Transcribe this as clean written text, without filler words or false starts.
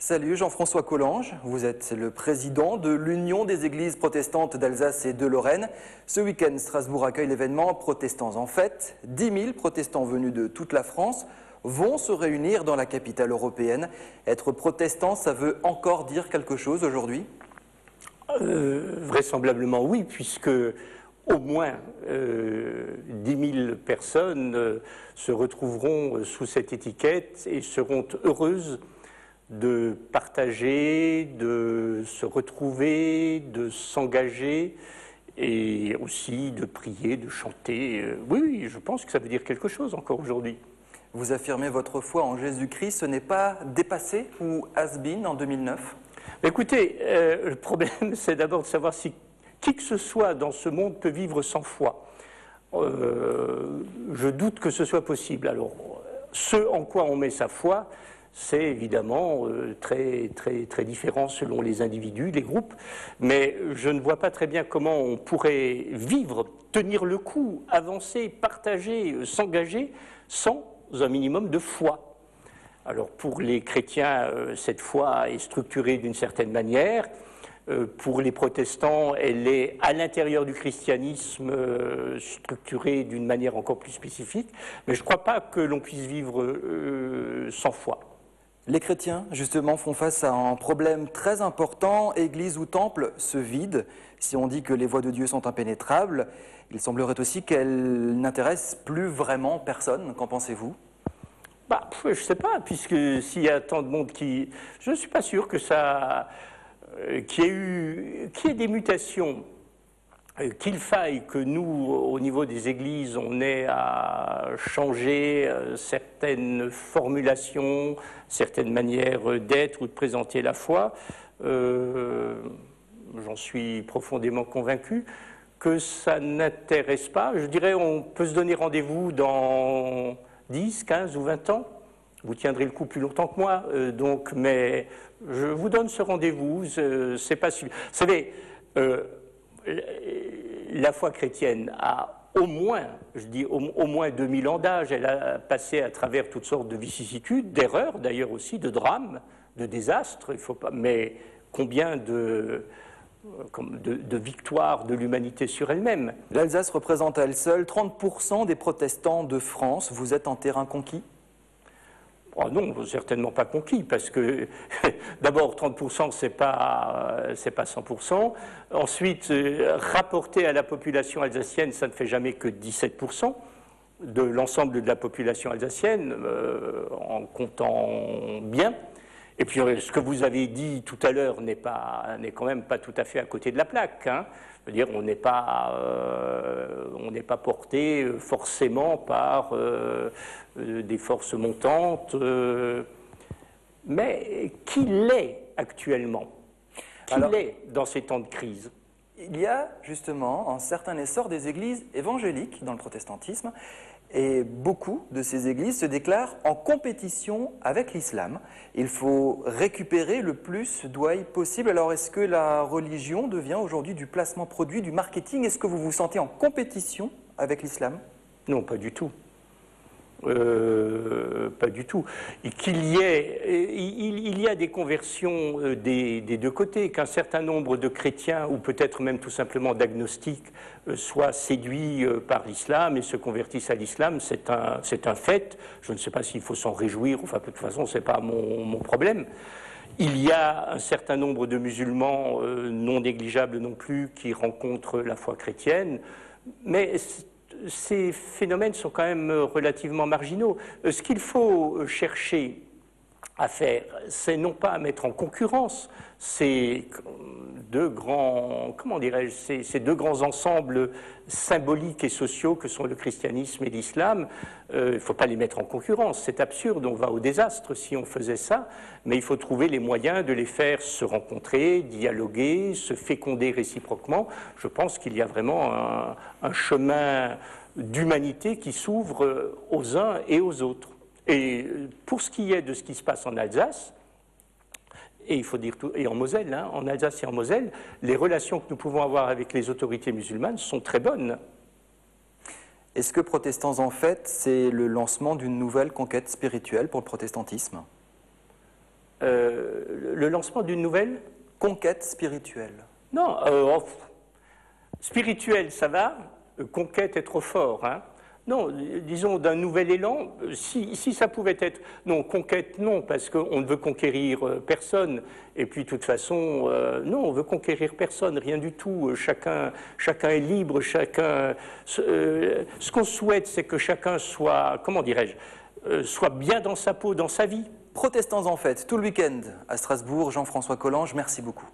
Salut, Jean-François Collange. Vous êtes le président de l'Union des églises protestantes d'Alsace et de Lorraine. Ce week-end, Strasbourg accueille l'événement Protestants en fête. 10 000 protestants venus de toute la France vont se réunir dans la capitale européenne. Être protestant, ça veut encore dire quelque chose aujourd'hui ? Vraisemblablement oui, puisque au moins 10 000 personnes se retrouveront sous cette étiquette et seront heureuses de partager, de se retrouver, de s'engager et aussi de prier, de chanter. Oui, je pense que ça veut dire quelque chose encore aujourd'hui. Vous affirmez votre foi en Jésus-Christ, ce n'est pas dépassé ou has-been en 2009 ? Écoutez, le problème, c'est d'abord de savoir si qui que ce soit dans ce monde peut vivre sans foi. Je doute que ce soit possible. Alors, ce en quoi on met sa foi, c'est évidemment très différent selon les individus, les groupes, mais je ne vois pas très bien comment on pourrait vivre, tenir le coup, avancer, partager, s'engager sans un minimum de foi. Alors pour les chrétiens, cette foi est structurée d'une certaine manière. Pour les protestants, elle est à l'intérieur du christianisme structurée d'une manière encore plus spécifique. Mais je ne crois pas que l'on puisse vivre sans foi. Les chrétiens, justement, font face à un problème très important. Église ou temple se vident. Si on dit que les voies de Dieu sont impénétrables, il semblerait aussi qu'elles n'intéressent plus vraiment personne. Qu'en pensez-vous ? Je ne sais pas, puisque s'il y a tant de monde qui... Je ne suis pas sûr que ça... qu'il y ait des mutations, qu'il faille que nous, au niveau des églises, on ait à changer certaines formulations, certaines manières d'être ou de présenter la foi. J'en suis profondément convaincu que ça n'intéresse pas. Je dirais on peut se donner rendez-vous dans 10, 15 ou 20 ans. Vous tiendrez le coup plus longtemps que moi, mais je vous donne ce rendez-vous, c'est pas sûr. Vous savez, la foi chrétienne a au moins, je dis au moins 2000 ans d'âge, elle a passé à travers toutes sortes de vicissitudes, d'erreurs d'ailleurs aussi, de drames, de désastres, il faut pas, mais combien de victoires de l'humanité sur elle-même. L'Alsace représente à elle seule 30% des protestants de France. Vous êtes en terrain conquis ? Oh non, certainement pas conquis, parce que d'abord 30% c'est pas 100%. Ensuite, rapporté à la population alsacienne, ça ne fait jamais que 17% de l'ensemble de la population alsacienne, en comptant bien. Et puis ce que vous avez dit tout à l'heure n'est quand même pas tout à fait à côté de la plaque, hein. Je veux dire, on n'est pas porté forcément par des forces montantes, mais qui l'est actuellement? Qui l'est dans ces temps de crise? Il y a justement un certain essor des églises évangéliques dans le protestantisme, et beaucoup de ces églises se déclarent en compétition avec l'islam. Il faut récupérer le plus d'ouailles possible. Alors est-ce que la religion devient aujourd'hui du placement produit, du marketing? Est-ce que vous vous sentez en compétition avec l'islam? Non, pas du tout. Pas du tout. Et il y a des conversions des deux côtés, qu'un certain nombre de chrétiens, ou peut-être même tout simplement d'agnostiques, soient séduits par l'islam et se convertissent à l'islam, c'est un fait. Je ne sais pas s'il faut s'en réjouir, enfin de toute façon ce n'est pas mon problème. Il y a un certain nombre de musulmans non négligeables non plus qui rencontrent la foi chrétienne, mais ces phénomènes sont quand même relativement marginaux. Ce qu'il faut chercher à faire, c'est non pas à mettre en concurrence ces deux grands, ces deux grands ensembles symboliques et sociaux que sont le christianisme et l'islam. Il ne faut pas les mettre en concurrence, c'est absurde, on va au désastre si on faisait ça, mais il faut trouver les moyens de les faire se rencontrer, dialoguer, se féconder réciproquement. Je pense qu'il y a vraiment un chemin d'humanité qui s'ouvre aux uns et aux autres. Et pour ce qui est de ce qui se passe en Alsace, et il faut dire tout, et en Moselle, hein, en Alsace et en Moselle, les relations que nous pouvons avoir avec les autorités musulmanes sont très bonnes. Est-ce que Protestants en fête, c'est le lancement d'une nouvelle conquête spirituelle pour le protestantisme ? le lancement d'une nouvelle conquête spirituelle. Non, spirituelle, ça va. Conquête est trop fort, hein. Non, disons d'un nouvel élan, si ça pouvait être... Non, conquête, non, parce qu'on ne veut conquérir personne. Et puis, de toute façon, non, on veut conquérir personne, rien du tout. Chacun est libre, ce qu'on souhaite, c'est que chacun soit, comment dirais-je, soit bien dans sa peau, dans sa vie. Protestants en fête, tout le week-end à Strasbourg. Jean-François Collange, merci beaucoup.